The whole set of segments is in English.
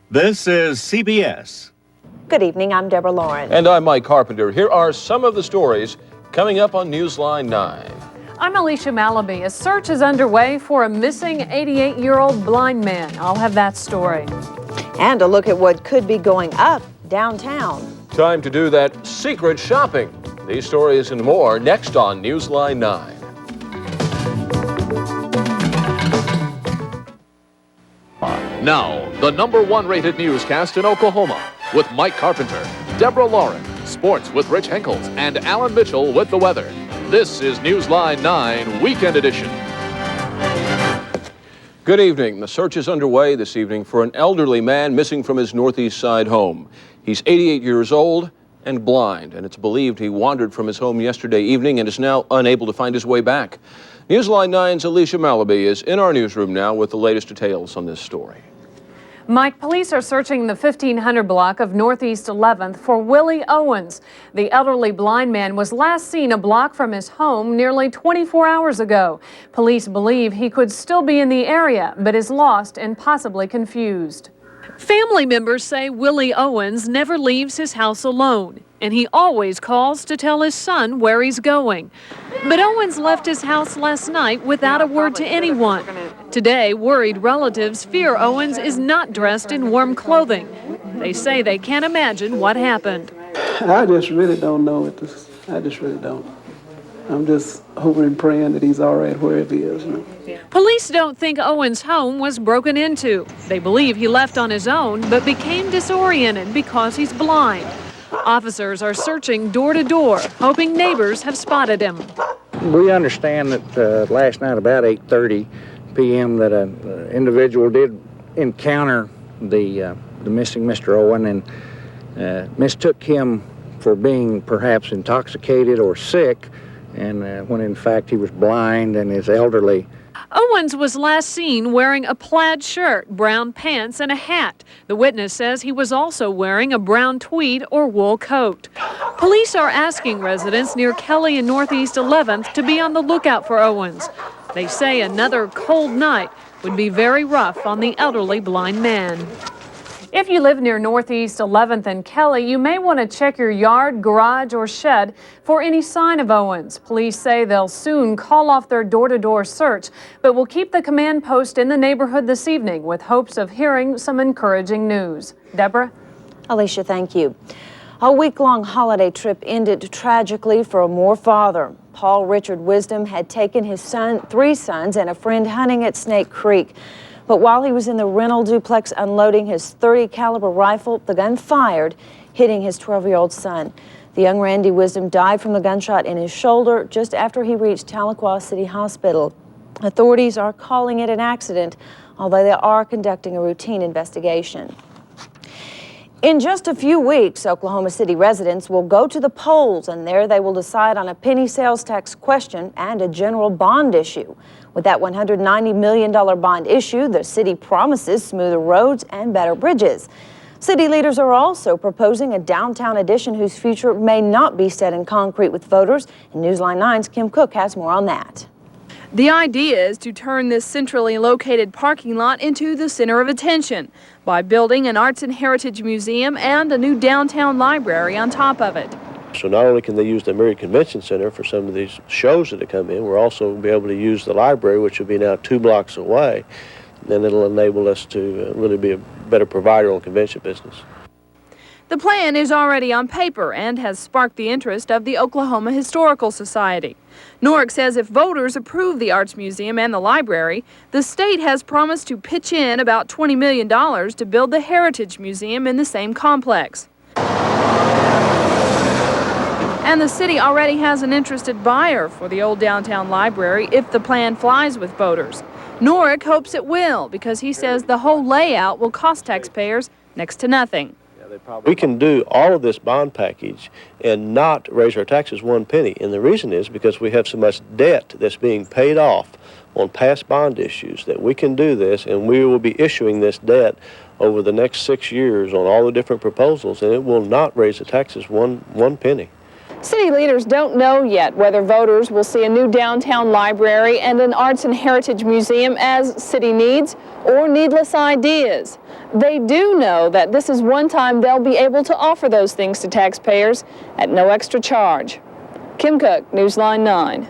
This is CBS. Good evening, I'm Deborah Lauren. And I'm Mike Carpenter. Here are some of the stories coming up on Newsline 9. I'm Alicia Malaby. A search is underway for a missing 88-year-old blind man. I'll have that story. And a look at what could be going up downtown. Time to do that secret shopping. These stories and more next on Newsline 9. Now, the #1 rated newscast in Oklahoma with Mike Carpenter, Deborah Lauren, sports with Rich Henkels, and Alan Mitchell with the weather. This is Newsline 9 Weekend Edition. Good evening. The search is underway this evening for an elderly man missing from his Northeast Side home. He's 88 years old and blind, and it's believed he wandered from his home yesterday evening and is now unable to find his way back. Newsline 9's Alicia Malaby is in our newsroom now with the latest details on this story. Mike, police are searching the 1500 block of Northeast 11th for Willie Owens. The elderly blind man was last seen a block from his home nearly 24 hours ago. Police believe he could still be in the area, but is lost and possibly confused. Family members say Willie Owens never leaves his house alone, and he always calls to tell his son where he's going. But Owens left his house last night without a word to anyone. Today, worried relatives fear Owens is not dressed in warm clothing. They say they can't imagine what happened. I just really don't know. I just really don't. I'm just hoping and praying that he's all right wherever he is. Police don't think Owens' home was broken into. They believe he left on his own, but became disoriented because he's blind. Officers are searching door to door, hoping neighbors have spotted him. We understand that last night about 8:30 p.m. that an individual did encounter the missing Mr. Owen and mistook him for being perhaps intoxicated or sick, and when in fact he was blind and is elderly. Owens was last seen wearing a plaid shirt, brown pants, and a hat. The witness says he was also wearing a brown tweed or wool coat. Police are asking residents near Kelly and Northeast 11th to be on the lookout for Owens. They say another cold night would be very rough on the elderly blind man. If you live near Northeast 11th and Kelly, you may want to check your yard, garage, or shed for any sign of Owens. Police say they'll soon call off their door-to-door search, but will keep the command post in the neighborhood this evening with hopes of hearing some encouraging news. Deborah? Alicia, thank you. A week-long holiday trip ended tragically for a Moore father. Paul Richard Wisdom had taken his three sons and a friend hunting at Snake Creek. But while he was in the rental duplex unloading his .30 caliber rifle, the gun fired, hitting his 12-year-old son. The young Randy Wisdom died from the gunshot in his shoulder just after he reached Tahlequah City Hospital. Authorities are calling it an accident, although they are conducting a routine investigation. In just a few weeks, Oklahoma City residents will go to the polls, and there they will decide on a penny sales tax question and a general bond issue. With that $190 million bond issue, the city promises smoother roads and better bridges. City leaders are also proposing a downtown addition whose future may not be set in concrete with voters. And Newsline 9's Kim Cook has more on that. The idea is to turn this centrally located parking lot into the center of attention by building an arts and heritage museum and a new downtown library on top of it. So not only can they use the Myriad Convention Center for some of these shows that come in, we'll also be able to use the library, which will be now 2 blocks away. Then it'll enable us to really be a better provider on convention business. The plan is already on paper and has sparked the interest of the Oklahoma Historical Society. Norrick says if voters approve the Arts Museum and the library, the state has promised to pitch in about $20 million to build the Heritage Museum in the same complex. And the city already has an interested buyer for the old downtown library if the plan flies with voters. Norrick hopes it will because he says the whole layout will cost taxpayers next to nothing. We can do all of this bond package and not raise our taxes 1 penny. And the reason is because we have so much debt that's being paid off on past bond issues that we can do this, and we will be issuing this debt over the next 6 years on all the different proposals, and it will not raise the taxes one penny. City leaders don't know yet whether voters will see a new downtown library and an arts and heritage museum as city needs or needless ideas. They do know that this is one time they'll be able to offer those things to taxpayers at no extra charge. Kim Cook, Newsline 9.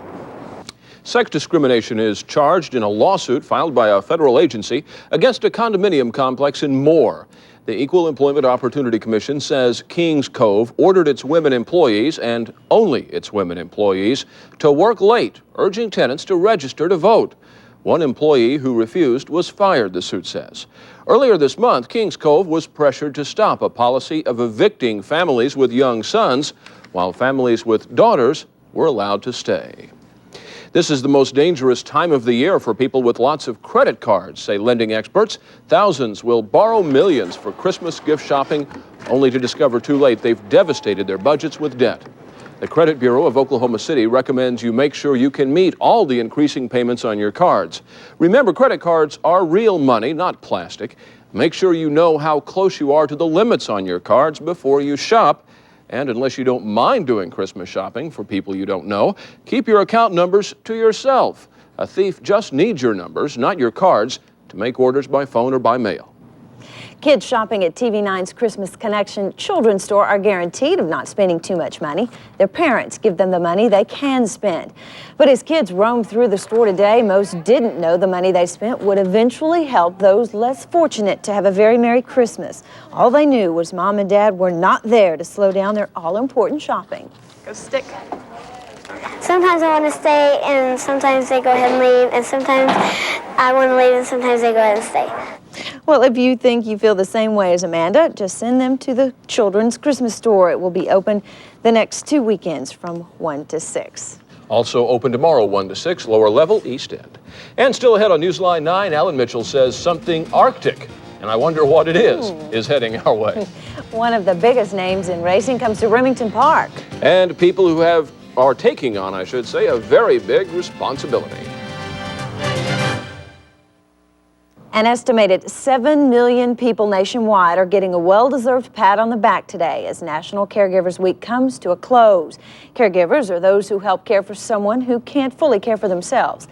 Sex discrimination is charged in a lawsuit filed by a federal agency against a condominium complex in Moore. The Equal Employment Opportunity Commission says Kings Cove ordered its women employees, and only its women employees, to work late, urging tenants to register to vote. One employee who refused was fired, the suit says. Earlier this month, Kings Cove was pressured to stop a policy of evicting families with young sons, while families with daughters were allowed to stay. This is the most dangerous time of the year for people with lots of credit cards, say lending experts. Thousands will borrow millions for Christmas gift shopping, only to discover too late they've devastated their budgets with debt. The Credit Bureau of Oklahoma City recommends you make sure you can meet all the increasing payments on your cards. Remember, credit cards are real money, not plastic. Make sure you know how close you are to the limits on your cards before you shop. And unless you don't mind doing Christmas shopping for people you don't know, keep your account numbers to yourself. A thief just needs your numbers, not your cards, to make orders by phone or by mail. Kids shopping at TV9's Christmas Connection children's store are guaranteed of not spending too much money. Their parents give them the money they can spend. But as kids roam through the store today, most didn't know the money they spent would eventually help those less fortunate to have a very Merry Christmas. All they knew was Mom and Dad were not there to slow down their all-important shopping. Go stick. Sometimes I want to stay, and sometimes they go ahead and leave, and sometimes I want to leave, and sometimes they go ahead and stay. Well, if you think you feel the same way as Amanda, just send them to the children's Christmas store. It will be open the next 2 weekends from 1 to 6. Also open tomorrow, 1 to 6, lower level, East End. And still ahead on Newsline 9, Alan Mitchell says something Arctic, and I wonder what it is heading our way. One of the biggest names in racing comes to Remington Park. And people who are taking on, I should say, a very big responsibility. An estimated 7 million people nationwide are getting a well-deserved pat on the back today as National Caregivers Week comes to a close. Caregivers are those who help care for someone who can't fully care for themselves.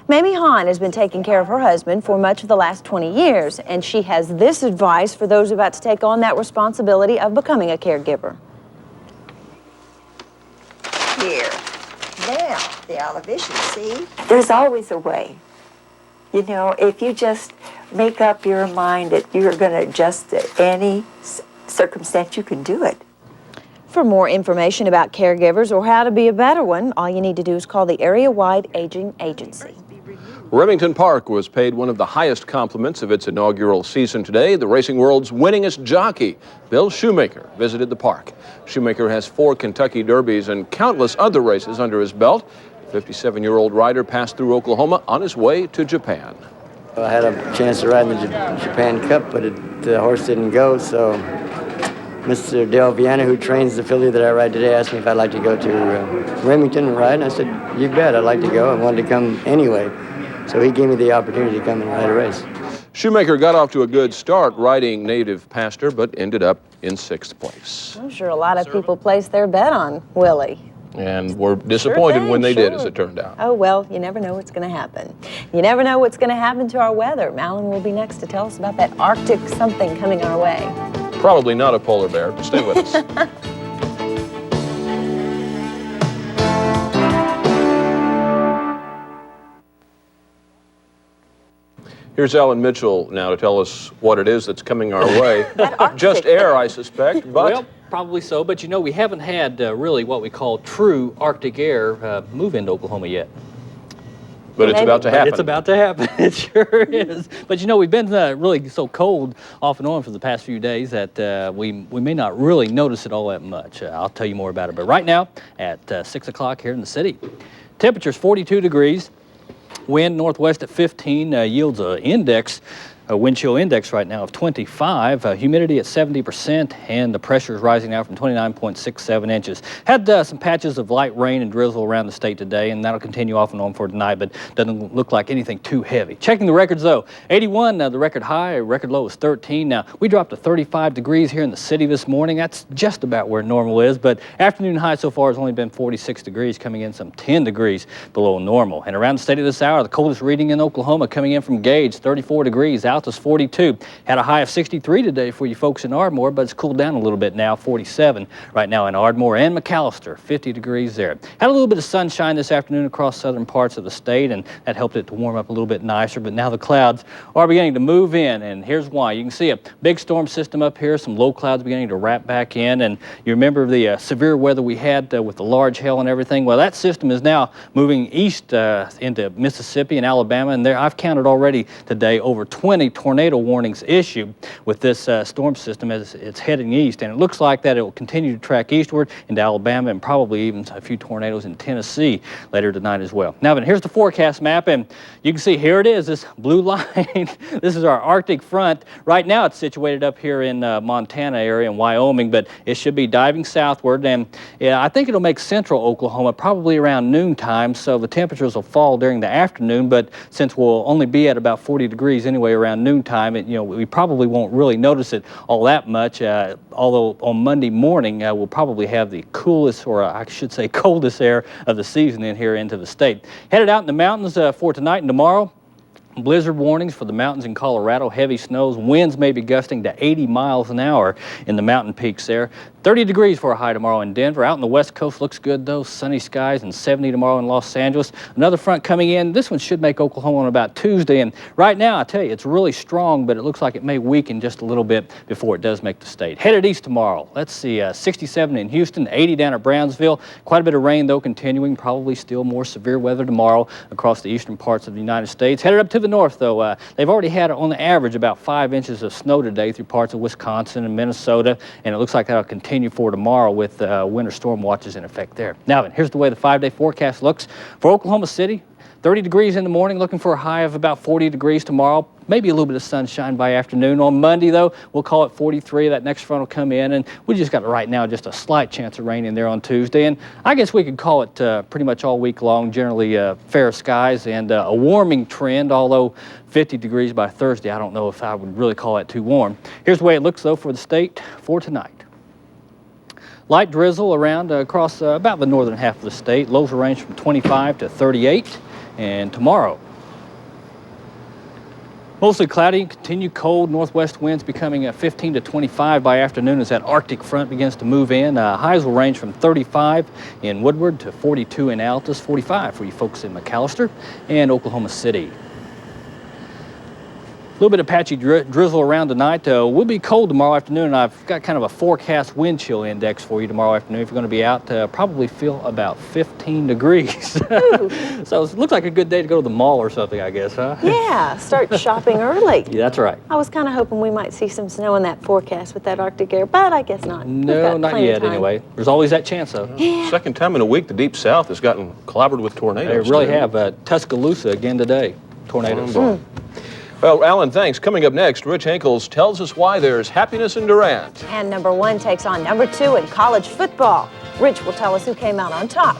Mamie Hahn has been taking care of her husband for much of the last 20 years, and she has this advice for those about to take on that responsibility of becoming a caregiver. Here. Now, the elevation, see? There's always a way. You know, if you just make up your mind that you're going to adjust to any circumstance, you can do it. For more information about caregivers or how to be a better one, all you need to do is call the area-wide aging agency. Remington Park was paid one of the highest compliments of its inaugural season today. The racing world's winningest jockey, Bill Shoemaker, visited the park. Shoemaker has 4 Kentucky Derbies and countless other races under his belt. 57-year-old rider passed through Oklahoma on his way to Japan. I had a chance to ride in the Japan Cup, but the horse didn't go, so Mr. Dale Viana, who trains the filly that I ride today, asked me if I'd like to go to Remington and ride, and I said, you bet, I'd like to go. I wanted to come anyway, so he gave me the opportunity to come and ride a race. Shoemaker got off to a good start riding native pasture, but ended up in 6th place. I'm sure a lot of people placed their bet on Willie. And were disappointed when they did, as it turned out. Oh, well, you never know what's going to happen. You never know what's going to happen to our weather. Malin will be next to tell us about that Arctic something coming our way. Probably not a polar bear, but stay with us. Here's Alan Mitchell now to tell us what it is that's coming our way. Just air, I suspect, but... Well, probably so, but you know, we haven't had really what we call true Arctic air move into Oklahoma yet. But it's about to happen. It's about to happen. It sure is. But you know, we've been really so cold off and on for the past few days that we may not really notice it all that much. I'll tell you more about it. But right now, at 6 o'clock here in the city, temperature's 42 degrees. Wind northwest at 15 yields an index A wind chill index right now of 25, humidity at 70%, and the pressure is rising now from 29.67 inches. Had some patches of light rain and drizzle around the state today, and that'll continue off and on for tonight, but doesn't look like anything too heavy. Checking the records, though, 81, the record high, record low is 13. Now, we dropped to 35 degrees here in the city this morning. That's just about where normal is, but afternoon high so far has only been 46 degrees, coming in some 10 degrees below normal. And around the state of this hour, the coldest reading in Oklahoma coming in from Gage, 34 degrees. Altus 42. Had a high of 63 today for you folks in Ardmore, but it's cooled down a little bit now, 47 right now in Ardmore and McAllister, 50 degrees there. Had a little bit of sunshine this afternoon across southern parts of the state, and that helped it to warm up a little bit nicer, but now the clouds are beginning to move in, and here's why. You can see a big storm system up here, some low clouds beginning to wrap back in, and you remember the severe weather we had with the large hail and everything? Well, that system is now moving east into Mississippi and Alabama, and there I've counted already today over 20 tornado warnings issued with this storm system as it's heading east, and it looks like that it will continue to track eastward into Alabama and probably even a few tornadoes in Tennessee later tonight as well. Now, here's the forecast map, and you can see here it is, this blue line. This is our Arctic front. Right now it's situated up here in Montana area and Wyoming, but it should be diving southward, and yeah, I think it'll make central Oklahoma probably around noontime, so the temperatures will fall during the afternoon, but since we'll only be at about 40 degrees anyway around noontime, we probably won't really notice it all that much, although on Monday morning we'll probably have the coolest, or I should say coldest air of the season in here into the state. Headed out in the mountains for tonight and tomorrow. Blizzard warnings for the mountains in Colorado, heavy snows, winds may be gusting to 80 miles an hour in the mountain peaks there. 30 degrees for a high tomorrow in Denver. Out on the west coast looks good though, sunny skies, and 70 tomorrow in Los Angeles. Another front coming in. This one should make Oklahoma on about Tuesday, and right now I tell you it's really strong, but it looks like it may weaken just a little bit before it does make the state. Headed east tomorrow. Let's see, 67 in Houston, 80 down at Brownsville. Quite a bit of rain though continuing, probably still more severe weather tomorrow across the eastern parts of the United States. Headed up to the north though, they've already had on the average about 5 inches of snow today through parts of Wisconsin and Minnesota, and it looks like that'll continue for tomorrow with winter storm watches in effect there. Now, here's the way the 5-day forecast looks for Oklahoma City. 30 degrees in the morning, looking for a high of about 40 degrees tomorrow. Maybe a little bit of sunshine by afternoon. On Monday, though, we'll call it 43. That next front will come in, and we just got right now just a slight chance of rain in there on Tuesday. And I guess we could call it pretty much all week long, generally fair skies and a warming trend, although 50 degrees by Thursday, I don't know if I would really call it too warm. Here's the way it looks, though, for the state for tonight. Light drizzle around across about the northern half of the state. Lows will range from 25 to 38. And tomorrow, mostly cloudy, continued cold, northwest winds becoming 15 to 25 by afternoon as that Arctic front begins to move in. Highs will range from 35 in Woodward to 42 in Altus, 45 for you folks in McAllister and Oklahoma City. A little bit of patchy drizzle around tonight. We'll be cold tomorrow afternoon, and I've got kind of a forecast wind chill index for you tomorrow afternoon. If you're going to be out, probably feel about 15 degrees. So it looks like a good day to go to the mall or something, I guess, huh? Yeah, start shopping early. Yeah, that's right. I was kind of hoping we might see some snow in that forecast with that Arctic air, but I guess not. No, not yet anyway. There's always that chance, though. Yeah. Second time in a week the Deep South has gotten clobbered with tornadoes. They really have. Tuscaloosa again today. Tornadoes. Well, Alan, thanks. Coming up next, Rich Henkels tells us why there's happiness in Durant. And number 1 takes on number 2 in college football. Rich will tell us who came out on top.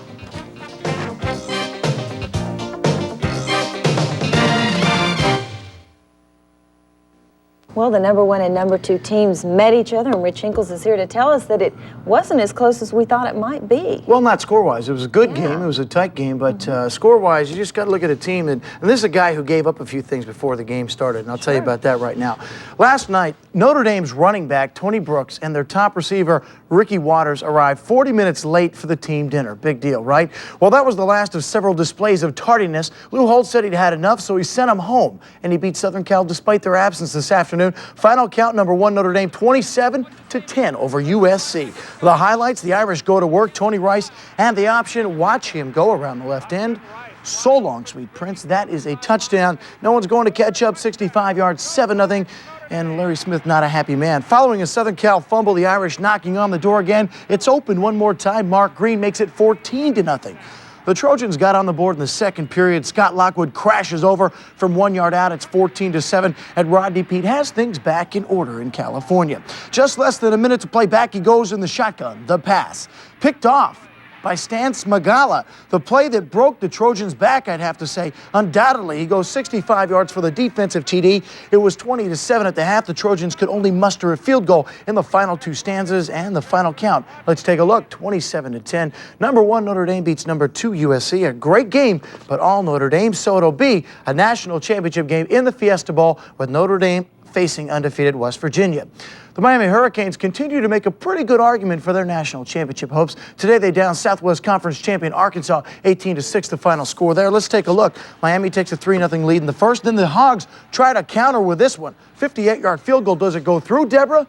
Well, the number 1 and number 2 teams met each other, and Rich Henkels is here to tell us that it wasn't as close as we thought it might be. Well, not score-wise. It was a good game. It was a tight game, but score-wise, you just got to look at a team. And this is a guy who gave up a few things before the game started, and I'll tell you about that right now. Last night, Notre Dame's running back, Tony Brooks, and their top receiver, Ricky Waters, arrived 40 minutes late for the team dinner. Big deal, right? Well, that was the last of several displays of tardiness. Lou Holtz said he'd had enough, so he sent them home, and he beat Southern Cal despite their absence this afternoon. Final count, number 1, Notre Dame, 27-10 over USC. The highlights, the Irish go to work. Tony Rice and the option. Watch him go around the left end. So long, sweet prince. That is a touchdown. No one's going to catch up. 65 yards, 7-0. And Larry Smith not a happy man. Following a Southern Cal fumble, the Irish knocking on the door again. It's open one more time. Mark Green makes it 14-0. The Trojans got on the board in the second period. Scott Lockwood crashes over from 1 yard out. It's 14-7, and Rodney Peete has things back in order in California. Just less than a minute to play, back he goes in the shotgun. The pass picked off by Stan Smagala. The play that broke the Trojans' back, I'd have to say. Undoubtedly, he goes 65 yards for the defensive TD. It was 20-7 at the half. The Trojans could only muster a field goal in the final two stanzas and the final count. Let's take a look. 27-10. Number 1 Notre Dame beats number 2 USC. A great game, but all Notre Dame. So it'll be a national championship game in the Fiesta Bowl with Notre Dame facing undefeated West Virginia. The Miami Hurricanes continue to make a pretty good argument for their national championship hopes. Today they down Southwest Conference champion Arkansas 18-6, the final score there. Let's take a look. Miami takes a 3-0 lead in the first. Then the Hogs try to counter with this one. 58-yard field goal. Does it go through, Deborah?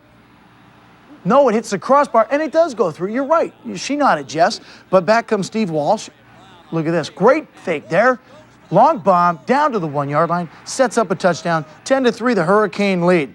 No, it hits the crossbar, and it does go through. You're right. She nodded yes. But back comes Steve Walsh. Look at this. Great fake there. Long bomb down to the 1 yard line. Sets up a touchdown. 10-3, the Hurricane lead.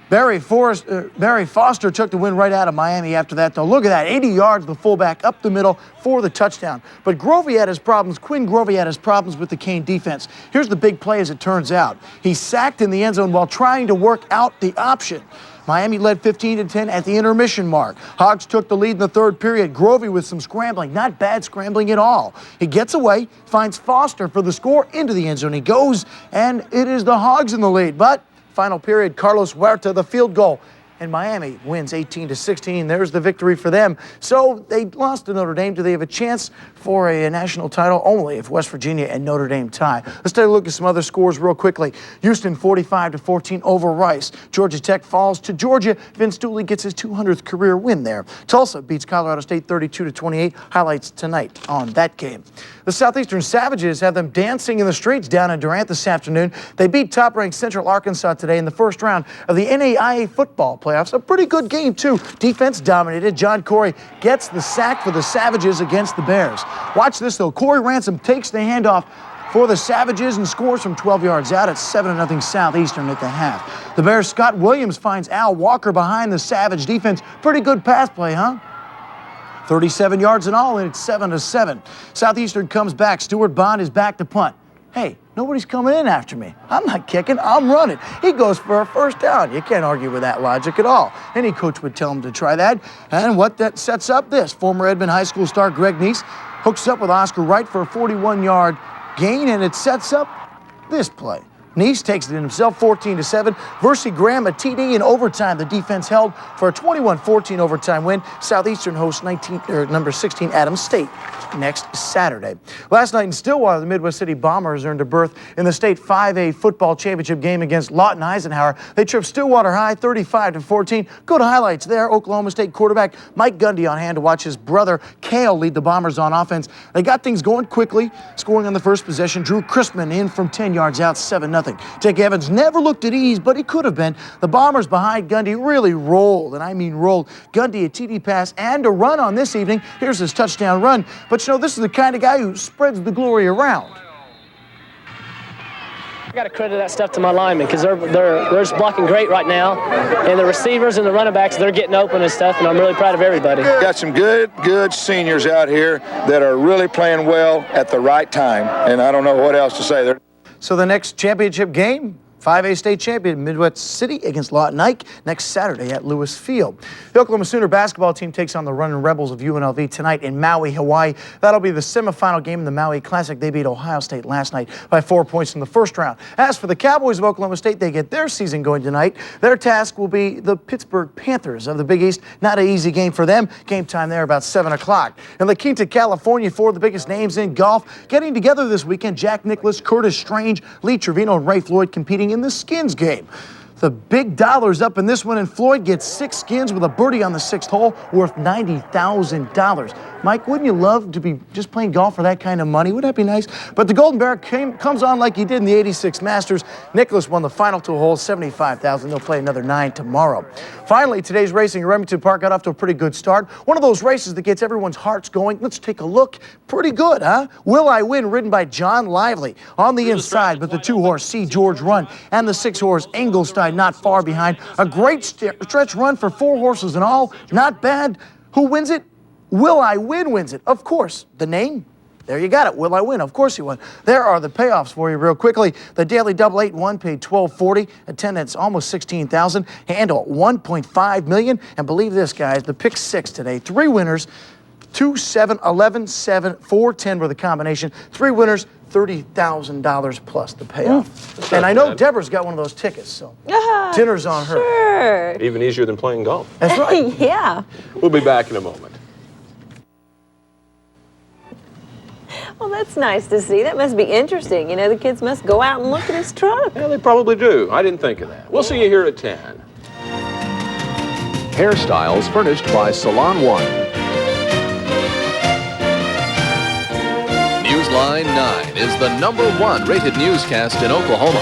Barry Foster took the win right out of Miami after that, though. Look at that, 80 yards, the fullback up the middle for the touchdown. But Grovey had his problems. Quinn Grovey had his problems with the Cane defense. Here's the big play as it turns out. He's sacked in the end zone while trying to work out the option. Miami led 15-10 at the intermission mark. Hogs took the lead in the third period. Grovey with some scrambling, not bad scrambling at all. He gets away, finds Foster for the score into the end zone. He goes, and it is the Hogs in the lead. But final period, Carlos Huerta, the field goal. And Miami wins 18-16. There's the victory for them. So they lost to Notre Dame. Do they have a chance for a national title? Only if West Virginia and Notre Dame tie. Let's take a look at some other scores real quickly. Houston 45-14 over Rice. Georgia Tech falls to Georgia. Vince Dooley gets his 200th career win there. Tulsa beats Colorado State 32-28. Highlights tonight on that game. The Southeastern Savages have them dancing in the streets down in Durant this afternoon. They beat top-ranked Central Arkansas today in the first round of the NAIA football playoffs. A pretty good game, too. Defense dominated. John Corey gets the sack for the Savages against the Bears. Watch this, though. Corey Ransom takes the handoff for the Savages and scores from 12 yards out. It's 7-0 Southeastern at the half. The Bears' Scott Williams finds Al Walker behind the Savage defense. Pretty good pass play, huh? 37 yards in all, and it's 7-7. Southeastern comes back. Stuart Bond is back to punt. Hey, nobody's coming in after me. I'm not kicking, I'm running. He goes for a first down. You can't argue with that logic at all. Any coach would tell him to try that. And what that sets up this, former Edmond High School star Greg Neese hooks up with Oscar Wright for a 41-yard gain, and it sets up this play. Neese takes it in himself, 14-7. Versi Graham, a TD in overtime. The defense held for a 21-14 overtime win. Southeastern hosts number 16 Adams State next Saturday. Last night in Stillwater, the Midwest City Bombers earned a berth in the state 5A football championship game against Lawton Eisenhower. They tripped Stillwater High 35-14. Go to highlights there. Oklahoma State quarterback Mike Gundy on hand to watch his brother Cale lead the Bombers on offense. They got things going quickly, scoring on the first possession. Drew Chrisman in from 10 yards out, 7-0. Dick Evans never looked at ease, but he could have been. The Bombers behind Gundy really rolled, and I mean rolled. Gundy a TD pass and a run on this evening. Here's his touchdown run. But you know, this is the kind of guy who spreads the glory around. I got to credit that stuff to my linemen because they're just blocking great right now, and the receivers and the running backs, they're getting open and stuff, and I'm really proud of everybody. Got some good seniors out here that are really playing well at the right time, and I don't know what else to say. So the next championship game, 5A state champion Midwest City against Lawton Ike next Saturday at Lewis Field. The Oklahoma Sooner basketball team takes on the Running Rebels of UNLV tonight in Maui, Hawaii. That'll be the semifinal game in the Maui Classic. They beat Ohio State last night by 4 points in the first round. As for the Cowboys of Oklahoma State, they get their season going tonight. Their task will be the Pittsburgh Panthers of the Big East. Not an easy game for them. Game time there about 7 o'clock. In La Quinta, California, 4 of the biggest names in golf getting together this weekend. Jack Nicklaus, Curtis Strange, Lee Trevino, and Ray Floyd competing in the skins game. The big dollar's up in this one, and Floyd gets 6 skins with a birdie on the 6th hole worth $90,000. Mike, wouldn't you love to be just playing golf for that kind of money? Wouldn't that be nice? But the Golden Bear comes on like he did in the 86 Masters. Nicholas won the final 2 holes, $75,000. They'll play another 9 tomorrow. Finally, today's racing at Remington Park got off to a pretty good start. One of those races that gets everyone's hearts going. Let's take a look. Pretty good, huh? Will I Win, ridden by John Lively. On the inside, but the 2-horse C. George Run and the 6-horse Engelstein not far behind. A great stretch run for 4 horses in all. Not bad. Who wins it? Will I Win wins it. Of course, the name, There you got it. Will I win? Of course you won. There are the payoffs for you real quickly. The daily double 8-1 paid $12.40. Attendance almost 16,000. Handle $1.5 million. And believe this, guys, the pick 6 today. 3 winners, 2, 7, 11, 7, 4, 10 were the combination. 3 winners, $30,000 plus the payoff. And I know bad. Deborah's got one of those tickets, so dinner's on her. Sure. Even easier than playing golf. That's right. Yeah. We'll be back in a moment. Well, that's nice to see. That must be interesting. You know, the kids must go out and look at his truck. Yeah, they probably do. I didn't think of that. We'll see you here at 10. Hairstyles furnished by Salon One. Newsline 9 is the #1 rated newscast in Oklahoma.